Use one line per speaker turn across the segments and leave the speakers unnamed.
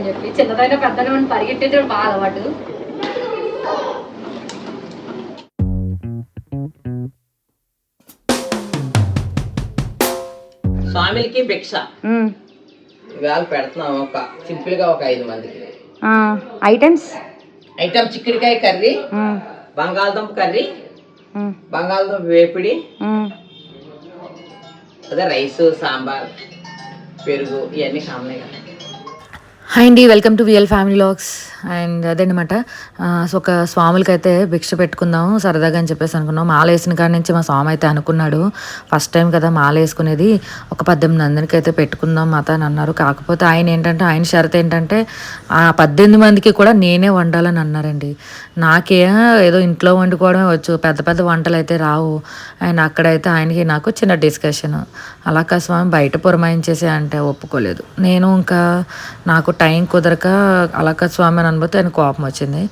అని చెప్పి చిన్నదైనా పెద్దగా పరిగెట్టేది బాగా అలవాటు.
స్వామికి భిక్ష ఇవాళ పెడుతున్నాం. ఒక సింపుల్ గా ఒక 5 మందికి ఐటమ్ చిక్కుడుకాయ కర్రీ, బంగాళదుంప కర్రీ, బంగాళదుంప వేపిడి, అదే రైస్, సాంబార్, పెరుగు ఇవన్నీ కామనే కదా.
హాయ్ అండి, welcome to VL family vlogs. And అదేనమాట, సో ఒక స్వాములకి అయితే భిక్ష పెట్టుకుందాం సరదాగా అని చెప్పేసి అనుకున్నాం. మాల వేసిన కాడి నుంచి మా స్వామి అయితే అనుకున్నాడు, ఫస్ట్ టైం కదా మాల వేసుకునేది, ఒక 18 మందికి అయితే పెట్టుకుందాం మాత అని అన్నారు. కాకపోతే ఆయన ఏంటంటే, ఆయన షరత్ ఏంటంటే ఆ 18 మందికి కూడా నేనే వండాలని అన్నారండి. నాకే ఏదో ఇంట్లో వండుకోవడమే వచ్చు, పెద్ద పెద్ద వంటలు అయితే రావు. అండ్ అక్కడైతే ఆయనకి నాకు చిన్న డిస్కషన్, అలాకా స్వామి బయట పురమాయించేసే అంటే ఒప్పుకోలేదు. నేను ఇంకా నాకు టైం కుదరక అలాకా స్వామి అని అనుభూతి ఆయన కోపం వచ్చింది.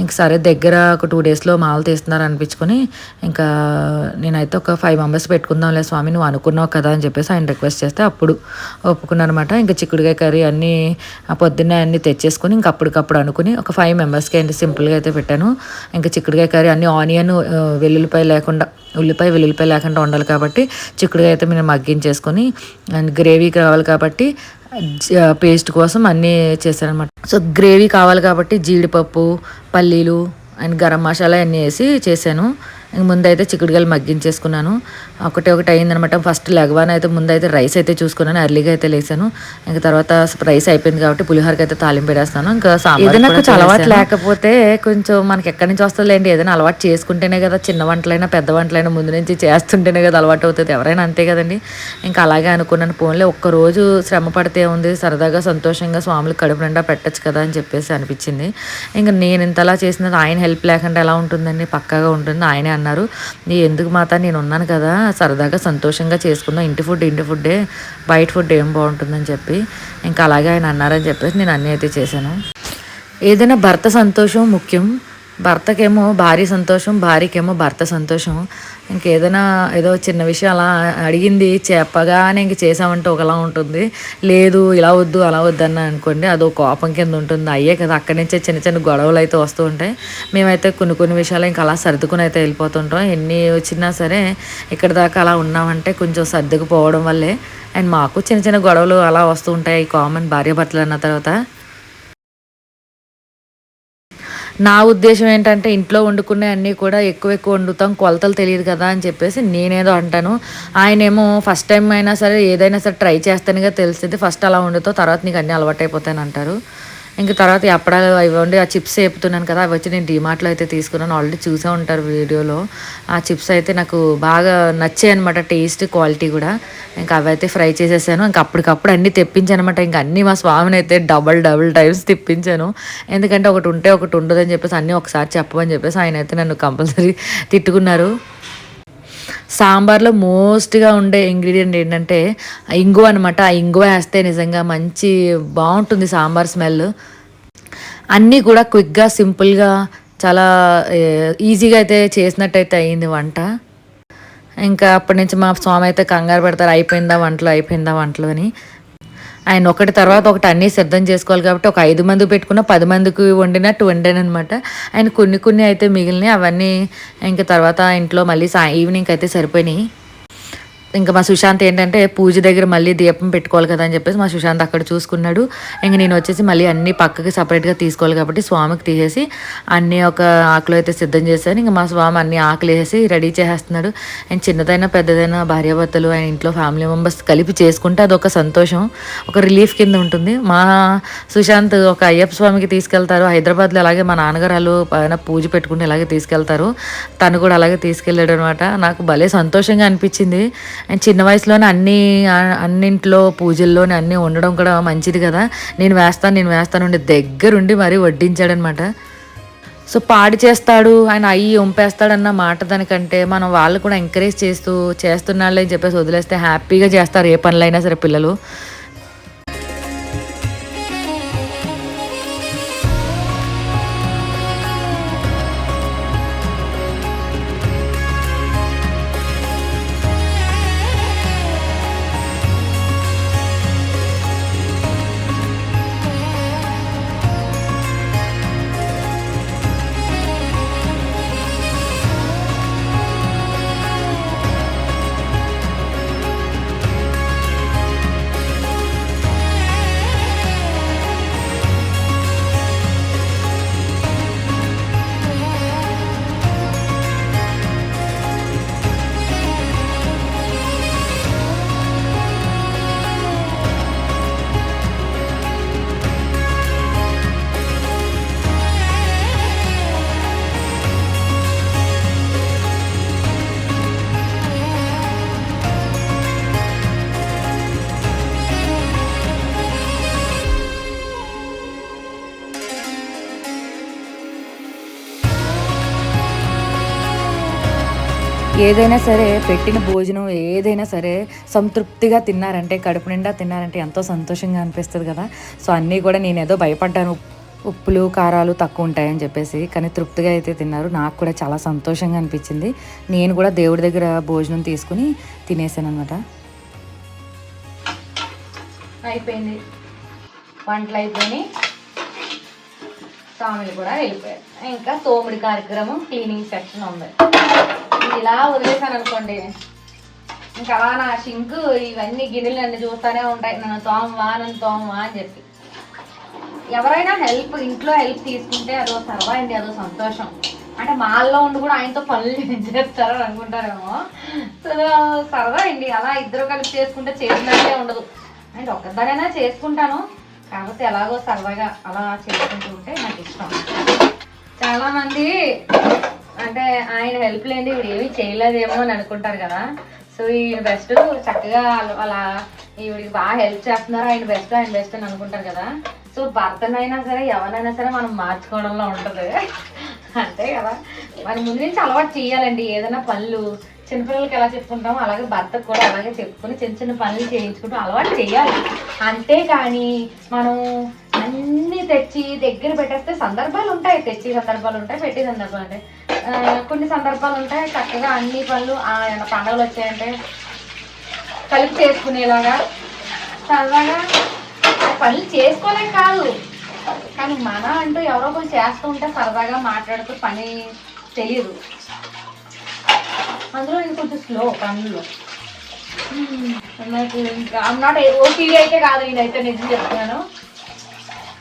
ఇంక సరే దగ్గర ఒక 2 డేస్లో మాల తీస్తున్నారు అనిపించుకొని ఇంకా నేనైతే ఒక 5 మెంబర్స్ పెట్టుకుందాంలే స్వామి, నువ్వు అనుకున్నావు కదా అని చెప్పేసి ఆయన రిక్వెస్ట్ చేస్తే అప్పుడు ఒప్పుకున్నారనమాట. ఇంకా చిక్కుడుకాయ కర్రీ అన్నీ పొద్దున్నే అన్నీ తెచ్చేసుకుని ఇంక అప్పటికప్పుడు అనుకుని ఒక 5 మెంబర్స్కి ఏంటి సింపుల్గా అయితే పెట్టాను. ఇంకా చిక్కుడుకాయ కర్రీ అన్నీ ఆనియన్ వెల్లుల్లిపాయ లేకుండా, ఉల్లిపాయ వెల్లుల్లిపాయ లేకుండా ఉండాలి కాబట్టి చిక్కుడుకాయ అయితే మేము మగ్గించేసుకొని, అండ్ గ్రేవీ కావాలి కాబట్టి పేస్ట్ కోసం అన్నీ చేశారనమాట. సో గ్రేవీ కావాలి కాబట్టి జీడిపప్పు, పల్లీలు అండ్ గరం మసాలా అన్నీ వేసి చేశాను. ఇంక ముందైతే చిక్కుడుకాయలు మగ్గించేసుకున్నాను. ఒకటి అయిందనమాట. ఫస్ట్ లెగవాన్ అయితే ముందైతే రైస్ అయితే చూసుకున్నాను, ఎర్లీగా అయితే లేసాను. ఇంకా తర్వాత రైస్ అయిపోయింది కాబట్టి పులిహోరకి అయితే తాలింపు పెడేస్తాను. ఇంకా ఏదైనా కొంచెం అలవాటు లేకపోతే కొంచెం మనకి ఎక్కడి నుంచి వస్తుందిలేండి, ఏదైనా అలవాటు చేసుకుంటేనే కదా, చిన్న వంటలైనా పెద్ద వంటలైనా ముందు నుంచి చేస్తుంటేనే కదా అలవాటు అవుతుంది, ఎవరైనా అంతే కదండి. ఇంకా అలాగే అనుకున్నాను, పోన్లే ఒక్కరోజు శ్రమ పడితే ఉంది, సరదాగా సంతోషంగా స్వాములకు కడుపు నిండా పెట్టచ్చు కదా అని చెప్పేసి అనిపించింది. ఇంకా నేను ఇంతలా చేసినది ఆయన హెల్ప్ లేకుండా ఎలా ఉంటుందండి, పక్కాగా ఉంటుంది. ఆయనే అన్నారు, నీ ఎందుకు మాత, నేను ఉన్నాను కదా, సరదాగా సంతోషంగా చేసుకుందాం, ఇంటి ఫుడ్డే, బయట ఫుడ్ ఏం బాగుంటుందని చెప్పి ఇంకా అలాగే ఆయన అన్నారని చెప్పేసి నేను అన్నీ అయితే చేశాను. ఏదైనా భర్త సంతోషం ముఖ్యం, భర్తకేమో భార్య సంతోషం, భార్యకేమో భర్త సంతోషం. ఇంకేదైనా ఏదో చిన్న విషయం అలా అడిగింది చెప్పగానే ఇంక చేసామంటే ఒకలా ఉంటుంది, లేదు ఇలా వద్దు అలా వద్దు అన్న అనుకోండి అదో కోపం కింద ఉంటుంది. అయ్యే కదా అక్కడి నుంచే చిన్న చిన్న గొడవలు అయితే వస్తూ ఉంటాయి. మేమైతే కొన్ని విషయాలు ఇంకా అలా సర్దుకుని అయితే వెళ్ళిపోతుంటాం. ఎన్ని వచ్చినా సరే ఇక్కడ దాకా అలా ఉన్నామంటే కొంచెం సర్దుకుపోవడం వల్లే. అండ్ మాకు చిన్న చిన్న గొడవలు అలా వస్తూ ఉంటాయి, కామన్ భార్యాభర్తలు అన్న తర్వాత. నా ఉద్దేశం ఏంటంటే, ఇంట్లో వండుకునే అన్నీ కూడా ఎక్కువ వండుతాం, కొలతలు తెలియదు కదా అని చెప్పేసి నేనేదో అంటాను. ఆయనేమో ఫస్ట్ టైం అయినా సరే ఏదైనా సరే ట్రై చేస్తానుగా తెలిసింది, ఫస్ట్ అలా వండుతావు, తర్వాత నీకు అన్నీ అలవాటు అయిపోతాయని అంటారు. ఇంక తర్వాత అప్పడాలు అవి వండి ఆ చిప్స్ వేపుతున్నాను కదా, అవి వచ్చి నేను డిమార్ట్లో అయితే తీసుకున్నాను, ఆల్రెడీ చూసే ఉంటారు వీడియోలో. ఆ చిప్స్ అయితే నాకు బాగా నచ్చాయి అనమాట, టేస్ట్ క్వాలిటీ కూడా. ఇంకా అవి అయితే ఫ్రై చేసేసాను. ఇంకా అప్పటికప్పుడు అన్నీ తెప్పించాను అనమాట. ఇంకా అన్నీ మా స్వామిని అయితే డబల్ టైమ్స్ తెప్పించాను, ఎందుకంటే ఒకటి ఉంటే ఒకటి ఉండదని చెప్పేసి అన్నీ ఒకసారి చెప్పమని చెప్పేసి ఆయన అయితే నన్ను కంపల్సరీ తిట్టుకున్నారు. సాంబార్లో మోస్ట్గా ఉండే ఇంగ్రీడియంట్ ఏంటంటే ఇంగువ అనమాట. ఆ ఇంగువ వేస్తే నిజంగా మంచి బాగుంటుంది సాంబార్ స్మెల్. అన్నీ కూడా క్విక్గా సింపుల్గా చాలా ఈజీగా అయితే చేసినట్టయితే అయ్యింది వంట. ఇంకా అప్పటి నుంచి మా స్వామి అయితే కంగారు పెడతారు, అయిపోయిందా వంటలు అని. ఆయన ఒకటి తర్వాత ఒకటి అన్నీ సిద్ధం చేసుకోవాలి కాబట్టి ఒక 5 మంది పెట్టుకున్న 10 మందికి వండినట్టు వండాను అనమాట. ఆయన కొన్ని అయితే మిగిలినాయి, అవన్నీ ఇంకా తర్వాత ఇంట్లో మళ్ళీ ఈవినింగ్ అయితే సరిపోయినాయి. ఇంకా మా సుశాంత్ ఏంటంటే పూజ దగ్గర మళ్ళీ దీపం పెట్టుకోవాలి కదా అని చెప్పేసి మా సుశాంత్ అక్కడ చూసుకున్నాడు. ఇంక నేను వచ్చేసి మళ్ళీ అన్నీ పక్కకి సపరేట్గా తీసుకోవాలి కాబట్టి స్వామికి తీసేసి అన్నీ ఒక ఆకులు అయితే సిద్ధం చేశాను. ఇంకా మా స్వామి అన్ని ఆకులు వేసి రెడీ చేసేస్తున్నాడు. అండ్ చిన్నదైనా పెద్దదైనా భార్యాభర్తలు ఆయన ఇంట్లో ఫ్యామిలీ మెంబర్స్ కలిపి చేసుకుంటే అదొక సంతోషం, ఒక రిలీఫ్ కింద ఉంటుంది. మా సుశాంత్ ఒక అయ్యప్ప స్వామికి తీసుకెళ్తారు హైదరాబాద్లో, అలాగే మా నాన్నగారు వాళ్ళు పైన పూజ పెట్టుకుంటే ఇలాగే తీసుకెళ్తారు, తను కూడా అలాగే తీసుకెళ్ళాడు అనమాట. నాకు భలే సంతోషంగా అనిపించింది. అండ్ చిన్న వయసులోనే అన్నింట్లో పూజల్లోనే అన్నీ ఉండడం కూడా మంచిది కదా, నేను వేస్తాను దగ్గరుండి మరీ వడ్డించాడనమాట. సో పాడి చేస్తాడు ఆయన, అయ్యి వంపేస్తాడన్న మాట దానికంటే మనం వాళ్ళు కూడా ఎంకరేజ్ చేస్తున్నాళ్ళే అని చెప్పేసి వదిలేస్తే హ్యాపీగా చేస్తారు ఏ పనులైనా సరే పిల్లలు. ఏదైనా సరే పెట్టిన భోజనం ఏదైనా సరే సంతృప్తిగా తిన్నారంటే, కడుపు నిండా తిన్నారంటే ఎంతో సంతోషంగా అనిపిస్తుంది కదా. సో అన్నీ కూడా నేను ఏదో భయపడ్డాను, ఉప్పులు కారాలు తక్కువ ఉంటాయని చెప్పేసి, కానీ తృప్తిగా అయితే తిన్నారు. నాకు కూడా చాలా సంతోషంగా అనిపించింది. నేను కూడా దేవుడి దగ్గర భోజనం తీసుకుని తినేసాను అనమాట.
అయిపోయింది, వంటలు అయిపోయినాయి, స్వామిలు కూడా వెళ్ళిపోయారు. ఇంకా తోముడి కార్యక్రమం, క్లీనింగ్ సెక్షన్ ఉంది. ఇలా వదిలేసాను అనుకోండి, ఇంకా అలా నా షింకు ఇవన్నీ గిన్నెలు అన్నీ చూస్తూనే ఉంటాయి, నన్ను తోమవా అని చెప్పి. ఎవరైనా ఇంట్లో హెల్ప్ తీసుకుంటే అదో సరదా అండి, అదో సంతోషం. అంటే మాల్లో ఉండి కూడా ఆయనతో పనులు చేస్తారని అనుకుంటారేమో. సో సరదా అండి, అలా ఇద్దరు కలిసి చేసుకుంటే చేసినట్టే ఉండదు. అండ్ ఒక్కదానైనా చేసుకుంటాను, కాకపోతే ఎలాగో సరదాగా అలా చేసుకుంటూ ఉంటే నాకు ఇష్టం. చాలామంది అంటే ఆయన హెల్ప్ లేని ఈవిడ ఏమీ చేయలేదేమో అని అనుకుంటారు కదా. సో ఈయన బెస్ట్, చక్కగా అలా ఈవిడికి బాగా హెల్ప్ చేస్తున్నారు, ఆయన బెస్ట్ అని అనుకుంటారు కదా. సో భర్తనైనా సరే ఎవరినైనా సరే మనం మార్చుకోవడంలో ఉంటుంది అంతే కదా. మరి ముందు నుంచి అలవాటు చేయాలండి. ఏదైనా పనులు చిన్నపిల్లలకి ఎలా చెప్పుకుంటామో అలాగే భర్తకు కూడా అలాగే చెప్పుకొని చిన్న పనులు చేయించుకుంటూ అలవాటు చేయాలి. అంతేకాని మనం అన్నీ తెచ్చి దగ్గర పెట్టేస్తే సందర్భాలు ఉంటాయి, తెచ్చి సందర్భాలు ఉంటాయి, పెట్టే సందర్భాలు ఉంటాయి. కొన్ని సందర్భాలు ఉంటాయి చక్కగా అన్ని పనులు పండుగలు వచ్చాయంటే కలిపి చేసుకునేలాగా సరదాగా పనులు చేసుకోలేక కాదు, కానీ మన అంటూ ఎవరో ఒకరు చేస్తూ ఉంటే సరదాగా మాట్లాడుతూ పని తెలియదు. అందులో నేను కొంచెం స్లో పనుల్లో. నాకు ఇంకా నాట్ ఓసీడీ అయితే కాదు, నేనైతే నిజం చెప్తున్నాను,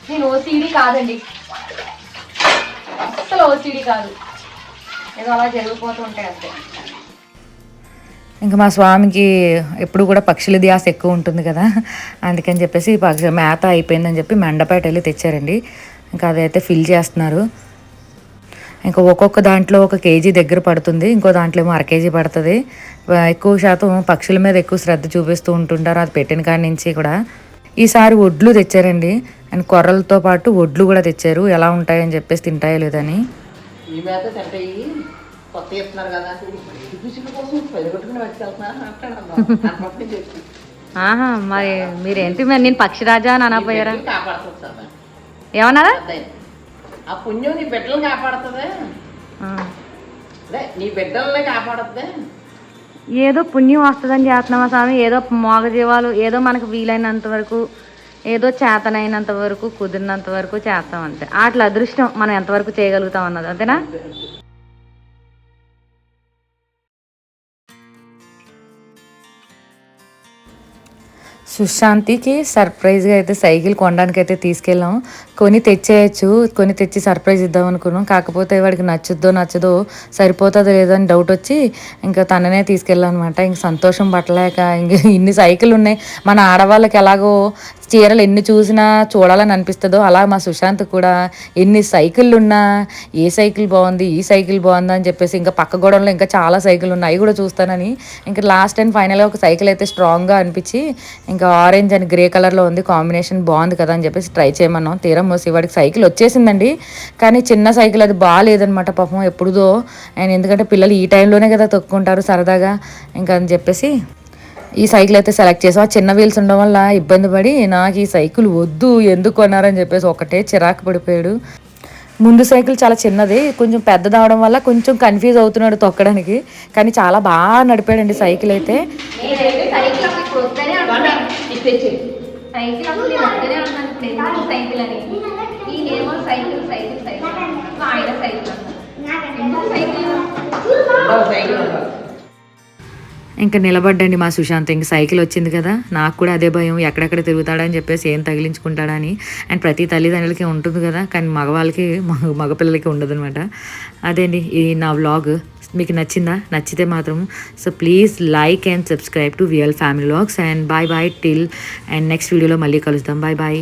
నేను ఓసీడీ కాదండి, అస్సలు ఓసీడీ కాదు, ఏదో అలా జరిగిపోతూ ఉంటాయి అంతే.
ఇంకా మా స్వామికి ఎప్పుడు కూడా పక్షుల ధ్యాస ఎక్కువ ఉంటుంది కదా, అందుకని చెప్పేసి మేత అయిపోయిందని చెప్పి మెండపేట వెళ్ళి తెచ్చారండి. ఇంకా అదైతే ఫిల్ చేస్తున్నారు. ఇంకా ఒక్కొక్క దాంట్లో 1 కేజీ దగ్గర పడుతుంది, ఇంకో దాంట్లో ఏమో 1/2 కేజీ పడుతుంది. ఎక్కువ శాతం పక్షుల మీద ఎక్కువ శ్రద్ధ చూపిస్తూ ఉంటుంటారు, అది పెట్టిన కాడి నుంచి కూడా. ఈసారి వడ్లు తెచ్చారండి, అండ్ కొర్రలతో పాటు వడ్లు కూడా తెచ్చారు. ఎలా ఉంటాయని చెప్పేసి తింటాయో లేదని. మరి మీరేంటి, మరి నేను పక్షిరాజా అని అనపోయారా? ఏమన్నారా?
ఆ పుణ్యం నీ బిడ్డలను కాపాడుతుంది, నీ బిడ్డలనే కాపాడుతుంది.
ఏదో పుణ్యం వస్తుందని చేస్తున్నామా స్వామి, ఏదో మోగజీవాలు, ఏదో మనకు వీలైనంత వరకు, ఏదో చేతనైనంత వరకు, కుదిరినంత వరకు చేస్తాం అంతే. అట్లా అదృష్టం మనం ఎంతవరకు చేయగలుగుతాం అన్నది, అంతేనా?
సుశాంతికి సర్ప్రైజ్గా అయితే సైకిల్ కొనడానికి అయితే తీసుకెళ్ళాం. కొని తెచ్చి సర్ప్రైజ్ ఇద్దాం అనుకున్నాం. కాకపోతే వాడికి నచ్చదో సరిపోతుందో లేదో అని డౌట్ వచ్చి ఇంకా తననే తీసుకెళ్ళాం అనమాట. ఇంక సంతోషం పట్టలేక, ఇంక ఇన్ని సైకిల్ ఉన్నాయి, మన ఆడవాళ్ళకి ఎలాగో చీరలు ఎన్ని చూసినా చూడాలని అనిపిస్తుందో అలా మా సుశాంత్ కూడా ఎన్ని సైకిళ్ళు ఉన్నా ఏ సైకిల్ బాగుంది, ఈ సైకిల్ బాగుంది అని చెప్పేసి ఇంకా పక్క గోడంలో ఇంకా చాలా సైకిల్ ఉన్నాయి, అవి కూడా చూస్తానని ఇంకా లాస్ట్ అండ్ ఫైనల్గా ఒక సైకిల్ అయితే స్ట్రాంగ్గా అనిపించి ఇంకా ఆరెంజ్ అండ్ గ్రే కలర్లో ఉంది, కాంబినేషన్ బాగుంది కదా అని చెప్పేసి ట్రై చేయమన్నాం. తీరం మోసి వాడికి సైకిల్ వచ్చేసిందండి, కానీ చిన్న సైకిల్ అది బాగాలేదనమాట పాపం ఎప్పుడుదో. అండ్ ఎందుకంటే పిల్లలు ఈ టైంలోనే కదా తొక్కుంటారు సరదాగా, ఇంకా అని చెప్పేసి ఈ సైకిల్ అయితే సెలెక్ట్ చేసాం. ఆ చిన్న వీల్స్ ఉండడం వల్ల ఇబ్బంది పడి నాకు ఈ సైకిల్ వద్దు ఎందుకు కొన్నారని చెప్పేసి ఒకటే చిరాకు పడిపోయాడు. ముందు సైకిల్ చాలా చిన్నది, కొంచెం పెద్దది అవడం వల్ల కొంచెం కన్ఫ్యూజ్ అవుతున్నాడు తొక్కడానికి, కానీ చాలా బాగా నడిపాడండి సైకిల్ అయితే. ఇంకా నిలబడ్డండి మా సుశాంత్. ఇంక సైకిల్ వచ్చింది కదా, నాకు కూడా అదే భయం, ఎక్కడెక్కడ తిరుగుతాడని చెప్పేసి ఏం తగిలించుకుంటాడని. అండ్ ప్రతి తల్లిదండ్రులకి ఉంటుంది కదా, కానీ మగవాళ్ళకి మగపిల్లలకి ఉండదు అనమాట. అదే అండి ఈ నా వ్లాగ్. మీకు నచ్చితే మాత్రం so please like and subscribe to VL family vlogs. And bye till and next వీడియోలో మళ్ళీ కలుద్దాం. బాయ్.